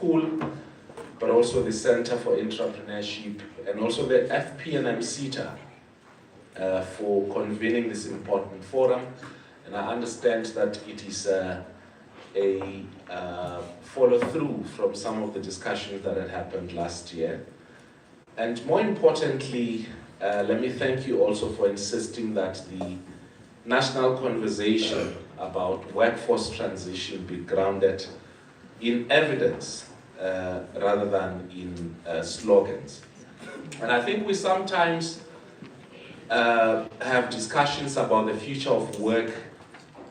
School, but also the Center for Entrepreneurship, and also the FP&M CETA for convening this important forum. And I understand that it is a follow-through from some of the discussions that had happened last year. And more importantly, let me thank you also for insisting that the national conversation about workforce transition be grounded in evidence rather than in slogans. And I think we sometimes have discussions about the future of work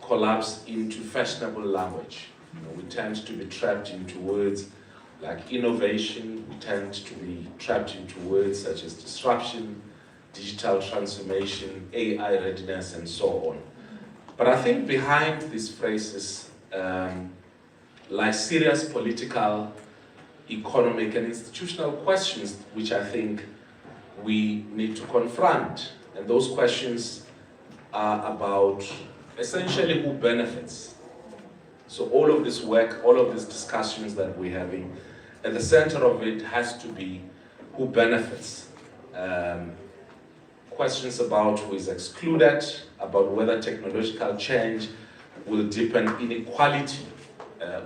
collapse into fashionable language. We tend to be trapped into words like innovation, we tend to be trapped into words such as disruption, digital transformation, AI readiness, and so on. But I think behind these phrases lie serious political, economic, and institutional questions which I think we need to confront. And those questions are about essentially who benefits. So all of this work, all of these discussions that we're having, at the center of it has to be who benefits. Questions about who is excluded, about whether technological change will deepen inequality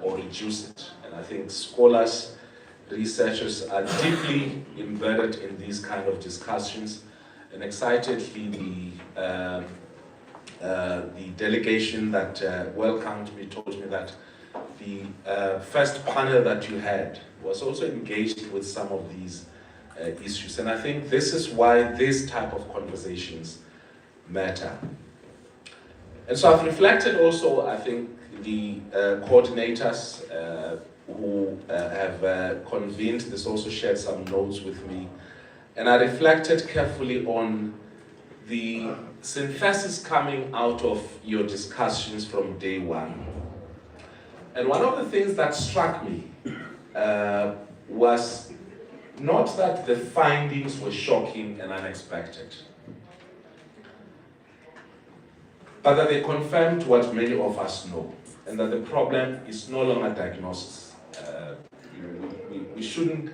or reduce it. And I think scholars, researchers are deeply embedded in these kind of discussions. And excitedly, the delegation that welcomed me told me that the first panel that you had was also engaged with some of these issues. And I think this is why this type of conversations matter. And so I've reflected also, I think, the coordinators who have convened this also shared some notes with me. And I reflected carefully on the synthesis coming out of your discussions from day one. And one of the things that struck me was not that the findings were shocking and unexpected, but that they confirmed what many of us know, and that the problem is no longer diagnosis. We shouldn't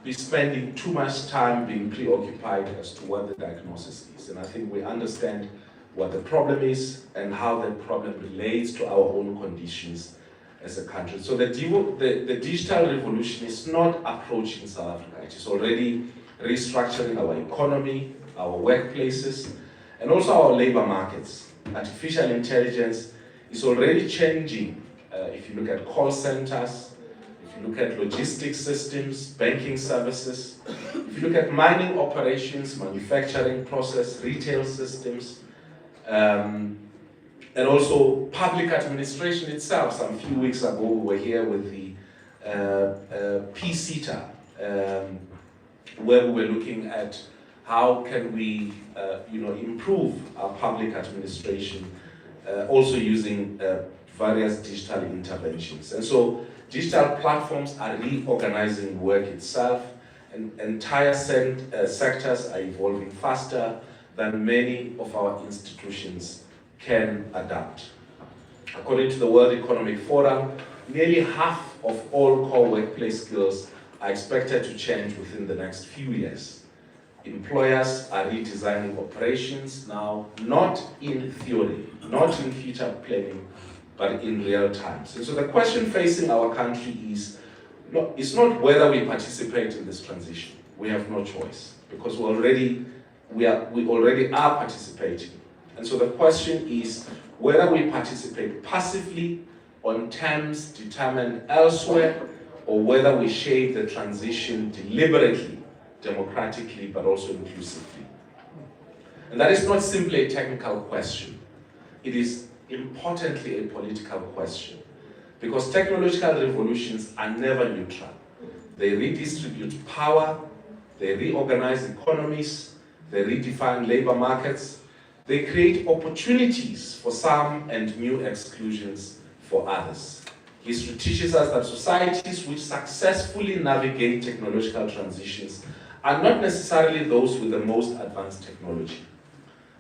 be spending too much time being preoccupied as to what the diagnosis is. And I think we understand what the problem is and how the problem relates to our own conditions as a country. So the digital revolution is not approaching South Africa. It is already restructuring our economy, our workplaces, and also our labor markets. Artificial intelligence is already changing. If you look at call centers, if you look at logistics systems, banking services, if you look at mining operations, manufacturing process, retail systems, and also public administration itself. Some few weeks ago we were here with the PCETA, where we were looking at how can we improve our public administration, also using various digital interventions. And so digital platforms are reorganizing work itself, and entire sectors are evolving faster than many of our institutions can adapt. According to the World Economic Forum, nearly half of all core workplace skills are expected to change within the next few years. Employers are redesigning operations now, not in theory, not in future planning, but in real times. And so the question facing our country is not whether we participate in this transition. We have no choice, because we already are participating. And so the question is whether we participate passively on terms determined elsewhere, or whether we shape the transition deliberately, democratically, but also inclusively. And that is not simply a technical question. It is importantly a political question, because technological revolutions are never neutral. They redistribute power, they reorganize economies, they redefine labor markets, they create opportunities for some and new exclusions for others. History teaches us that societies which successfully navigate technological transitions are not necessarily those with the most advanced technology.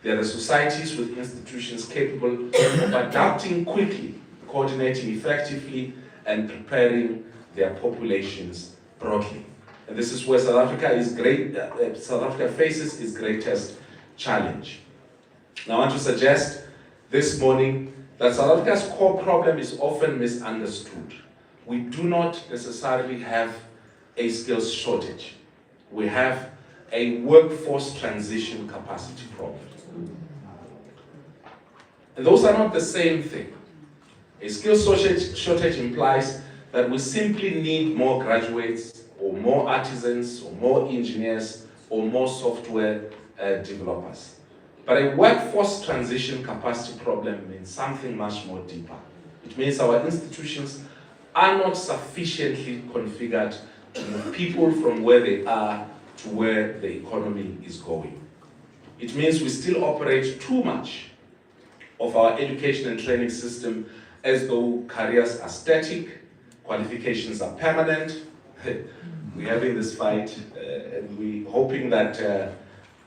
They are the societies with institutions capable of adapting quickly, coordinating effectively, and preparing their populations broadly. And this is where South Africa faces its greatest challenge. Now I want to suggest this morning that South Africa's core problem is often misunderstood. We do not necessarily have a skills shortage. We have a workforce transition capacity problem. And those are not the same thing. A skills shortage implies that we simply need more graduates, or more artisans, or more engineers, or more software developers. But a workforce transition capacity problem means something much more deeper. It means our institutions are not sufficiently configured to move people from where they are to where the economy is going. It means we still operate too much of our education and training system as though careers are static, qualifications are permanent. We're having this fight and we're hoping that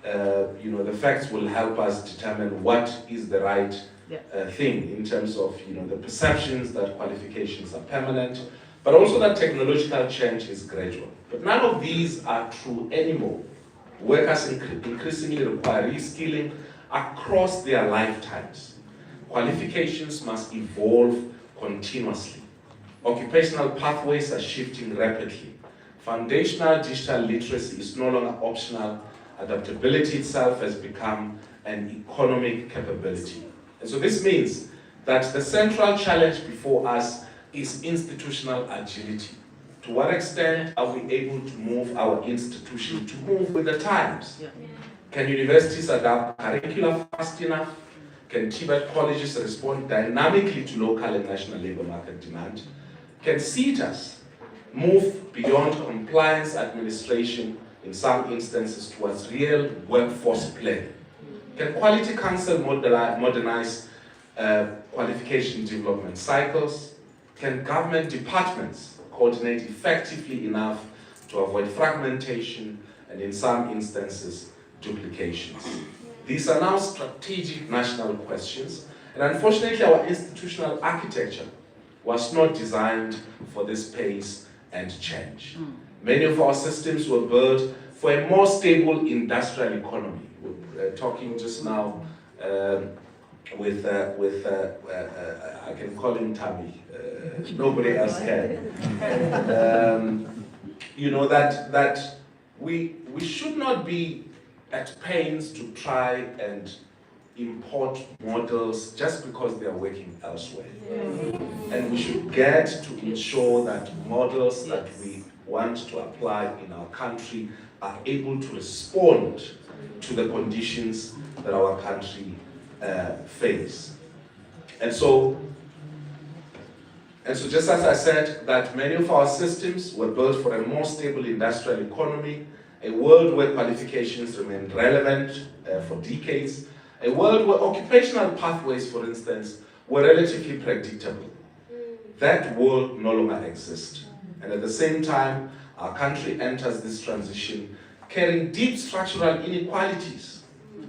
the facts will help us determine what is the right thing in terms of the perceptions that qualifications are permanent, but also that technological change is gradual. But none of these are true anymore. Workers increasingly require reskilling across their lifetimes. Qualifications must evolve continuously. Occupational pathways are shifting rapidly. Foundational digital literacy is no longer optional. Adaptability itself has become an economic capability. And so this means that the central challenge before us is institutional agility. To what extent are we able to move our institution to move with the times? Can universities adapt curricula fast enough? Can TVET colleges respond dynamically to local and national labor market demand? Can CETAs move beyond compliance administration in some instances towards real workforce planning? Can Quality Council modernize qualification development cycles? Can government departments coordinate effectively enough to avoid fragmentation and in some instances duplications? These are now strategic national questions, and unfortunately our institutional architecture was not designed for this pace and change. Many of our systems were built for a more stable industrial economy. We're talking just now with I can call him Tammy, nobody else can. That we should not be at pains to try and import models just because they are working elsewhere. And we should get to ensure that models that we want to apply in our country are able to respond to the conditions that our country face. And so just as I said, that many of our systems were built for a more stable industrial economy, a world where qualifications remain relevant for decades, a world where occupational pathways, for instance, were relatively predictable. That world no longer exists. And at the same time, our country enters this transition carrying deep structural inequalities.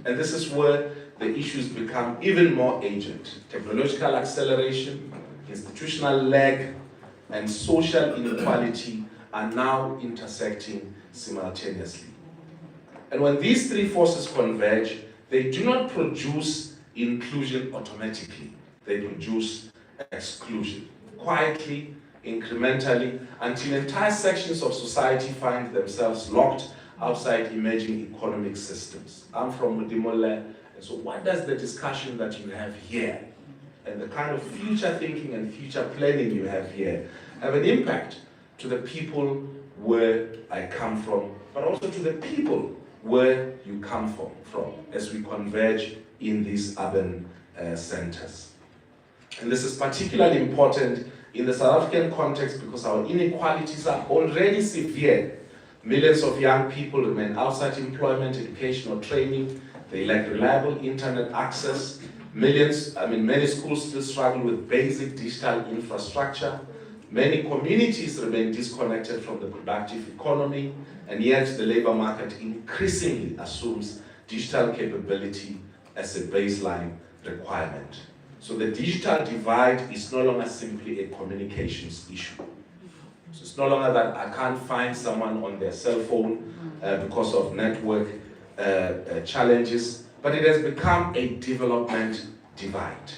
And this is where the issues become even more urgent. Technological acceleration, institutional lag, and social inequality are now intersecting simultaneously. And when these three forces converge, they do not produce inclusion automatically. They produce exclusion, quietly, incrementally, until entire sections of society find themselves locked outside emerging economic systems. I'm from Mudimole, and so what does the discussion that you have here and the kind of future thinking and future planning you have here have an impact to the people where I come from, but also to the people where you come from as we converge in these urban centers. And this is particularly important in the South African context because our inequalities are already severe. Millions of young people remain outside employment, education, or training. They lack reliable internet access. Many schools still struggle with basic digital infrastructure. Many communities remain disconnected from the productive economy, and yet the labor market increasingly assumes digital capability as a baseline requirement. So the digital divide is no longer simply a communications issue. So it's It's no longer that I can't find someone on their cell phone because of network challenges, but it has become a development divide.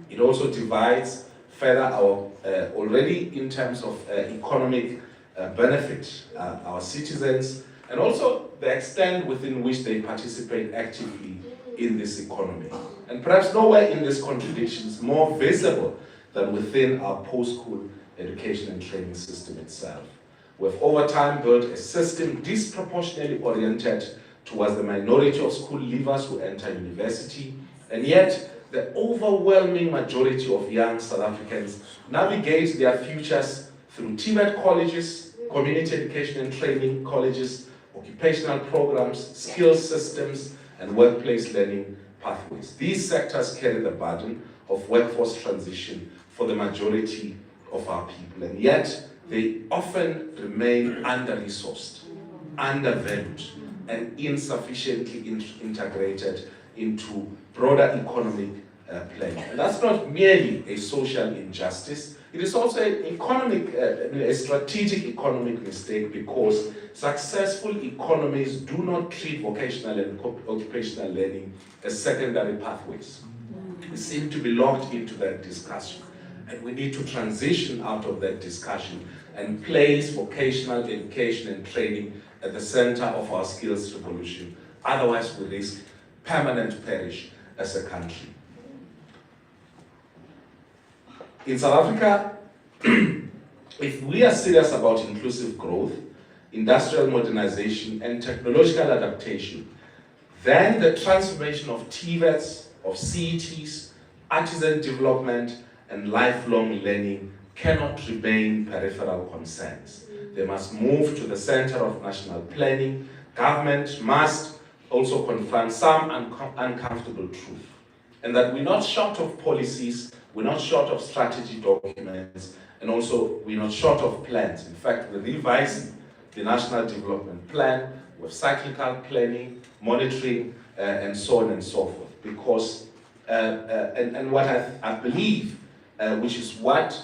It also divides further our already in terms of economic benefit our citizens, and also the extent within which they participate actively in this economy. And perhaps nowhere in this contradiction is more visible than within our post-school education and training system itself. We've over time built a system disproportionately oriented towards the minority of school leavers who enter university, and yet the overwhelming majority of young South Africans navigate their futures through DHET colleges, community education and training colleges, occupational programs, skills systems, and workplace learning pathways. These sectors carry the burden of workforce transition for the majority of our people, and yet they often remain under-resourced, undervalued, and insufficiently integrated into broader economic planning. And that's not merely a social injustice, it is also an economic, a strategic economic mistake, because successful economies do not treat vocational and occupational learning as secondary pathways. We seem to be locked into that discussion, and we need to transition out of that discussion and place vocational education and training at the center of our skills revolution. Otherwise, we risk permanent perish as a country. In South Africa, if we are serious about inclusive growth, industrial modernization, and technological adaptation, then the transformation of TVETs, of CETs, artisan development, and lifelong learning cannot remain peripheral concerns. They must move to the center of national planning. Government must also confront some uncomfortable truth, and that we're not short of policies, we're not short of strategy documents, and also we're not short of plans. In fact, we're revising the National Development Plan with cyclical planning, monitoring, and so on and so forth. Because, and what I believe, which is what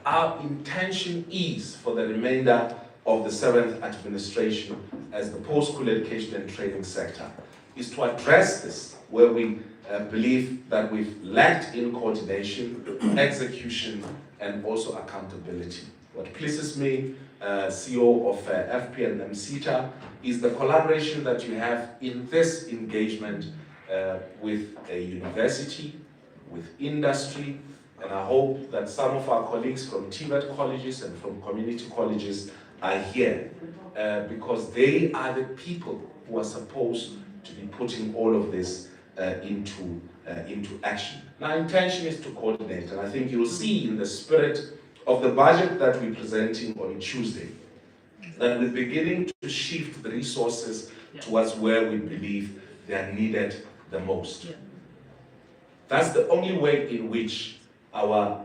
our intention is for the remainder of the 7th administration as the post-school education and training sector, is to address this where we believe that we've lacked in coordination, execution, and also accountability. What pleases me, CEO of FP and MCTA, is the collaboration that you have in this engagement with a university, with industry, and I hope that some of our colleagues from TVET colleges and from community colleges are here because they are the people who are supposed to be putting all of this into action. Our intention is to coordinate, and I think you'll see in the spirit of the budget that we're presenting on Tuesday that we're beginning to shift the resources towards where we believe they are needed the most. That's the only way in which our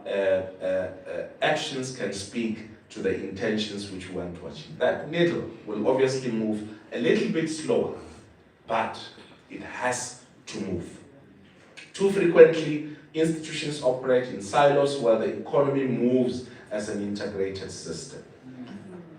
actions can speak to the intentions which we want to achieve. That needle will obviously move a little bit slower, but it has to move. Too frequently, institutions operate in silos while the economy moves as an integrated system.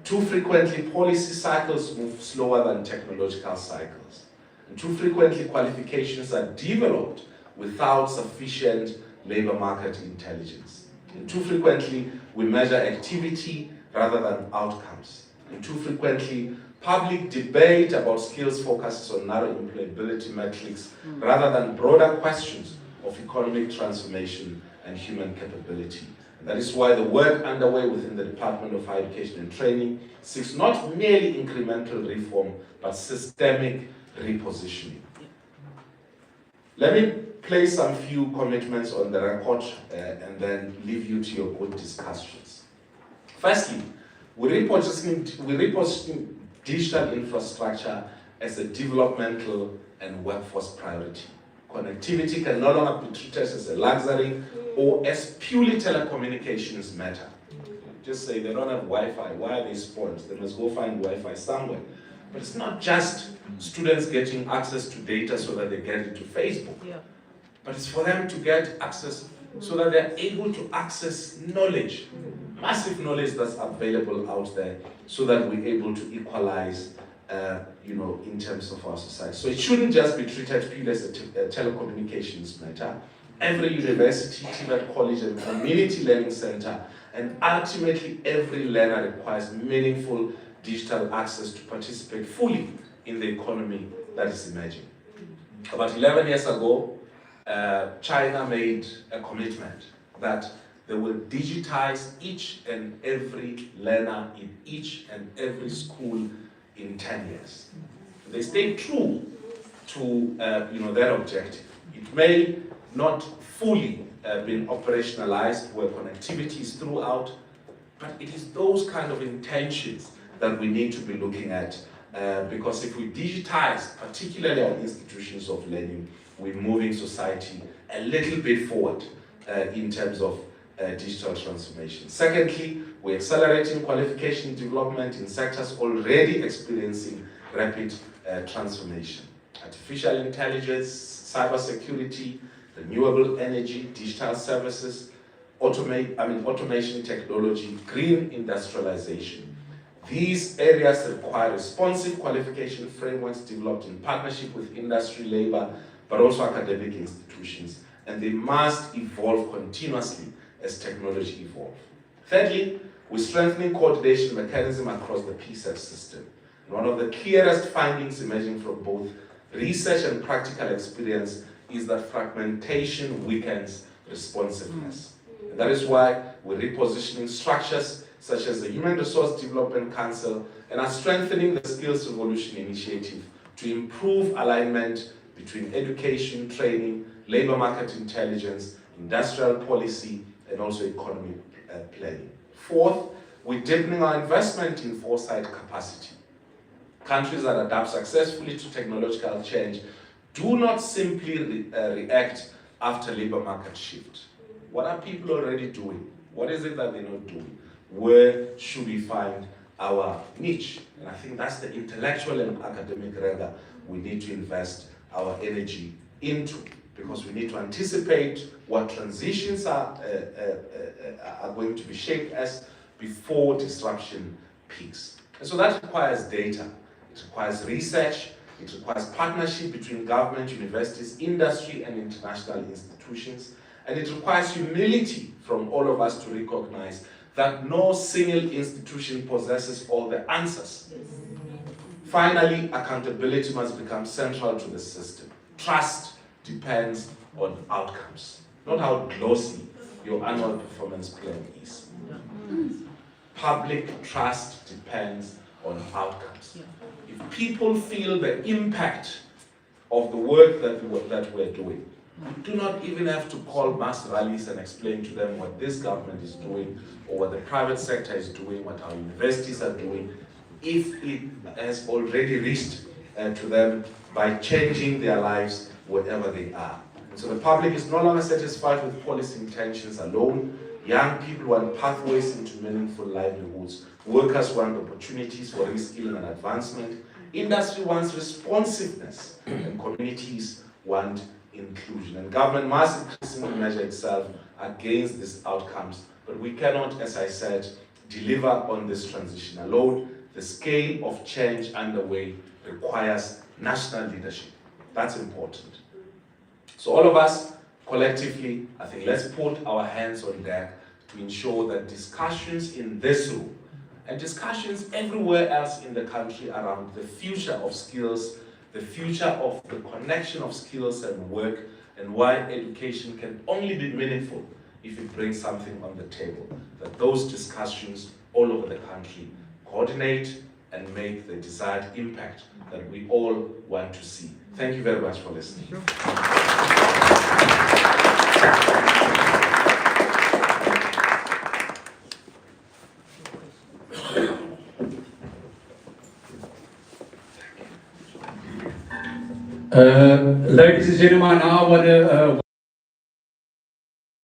Too frequently, policy cycles move slower than technological cycles. And too frequently, qualifications are developed without sufficient labor market intelligence. And too frequently, we measure activity rather than outcomes. And too frequently, public debate about skills focuses on narrow employability metrics rather than broader questions of economic transformation and human capability. And that is why the work underway within the Department of Higher Education and Training seeks not merely incremental reform, but systemic repositioning. Let me place some few commitments on the record and then leave you to your good discussions. Firstly, we're repositioning digital infrastructure as a developmental and workforce priority. Connectivity can no longer be treated as a luxury or as purely telecommunications matter. Just say they don't have Wi-Fi, why are they spoiled? They must go find Wi-Fi somewhere. But it's not just students getting access to data so that they get into Facebook, but it's for them to get access so that they're able to access knowledge. massive knowledge that's available out there so that we're able to equalize, in terms of our society. So it shouldn't just be treated purely as a telecommunications matter. Every university, DHET college, and community learning center, and ultimately every learner requires meaningful digital access to participate fully in the economy that is emerging. About 11 years ago, China made a commitment that they will digitize each and every learner in each and every school in 10 years. They stay true to their objective. It may not fully been operationalized where connectivity is throughout, but it is those kind of intentions that we need to be looking at, because if we digitize, particularly our institutions of learning, we're moving society a little bit forward in terms of digital transformation. Secondly, we're accelerating qualification development in sectors already experiencing rapid transformation. Artificial intelligence, cybersecurity, renewable energy, digital services, automation technology, green industrialization. These areas require responsive qualification frameworks developed in partnership with industry, labor, but also academic institutions, and they must evolve continuously as technology evolves. Thirdly, we're strengthening coordination mechanism across the PSET system. And one of the clearest findings emerging from both research and practical experience is that fragmentation weakens responsiveness. And that is why we're repositioning structures such as the Human Resource Development Council and are strengthening the Skills Revolution Initiative to improve alignment between education, training, labor market intelligence, industrial policy, and also economic planning. Fourth, we're deepening our investment in foresight capacity. Countries that adapt successfully to technological change do not simply react after labor market shift. What are people already doing? What is it that they're not doing? Where should we find our niche? And I think that's the intellectual and academic rigor we need to invest our energy into, because we need to anticipate what transitions are going to be shaped as before disruption peaks. And so that requires data, it requires research, it requires partnership between government, universities, industry, and international institutions, and it requires humility from all of us to recognize that no single institution possesses all the answers. Finally, accountability must become central to the system. Trust depends on outcomes, not how glossy your annual performance plan is. Public trust depends on outcomes. If people feel the impact of the work that we're doing, we do not even have to call mass rallies and explain to them what this government is doing or what the private sector is doing, what our universities are doing, if it has already reached to them by changing their lives wherever they are. And so the public is no longer satisfied with policy intentions alone. Young people want pathways into meaningful livelihoods. Workers want opportunities for reskilling and advancement. Industry wants responsiveness, and communities want inclusion. And government must increasingly measure itself against these outcomes. But we cannot, as I said, deliver on this transition alone. The scale of change underway requires national leadership. That's important. So all of us, collectively, I think let's put our hands on deck to ensure that discussions in this room and discussions everywhere else in the country around the future of skills, the future of the connection of skills and work, and why education can only be meaningful if it brings something on the table, that those discussions all over the country coordinate and make the desired impact that we all want to see. Thank you very much for listening. Ladies and gentlemen, I want to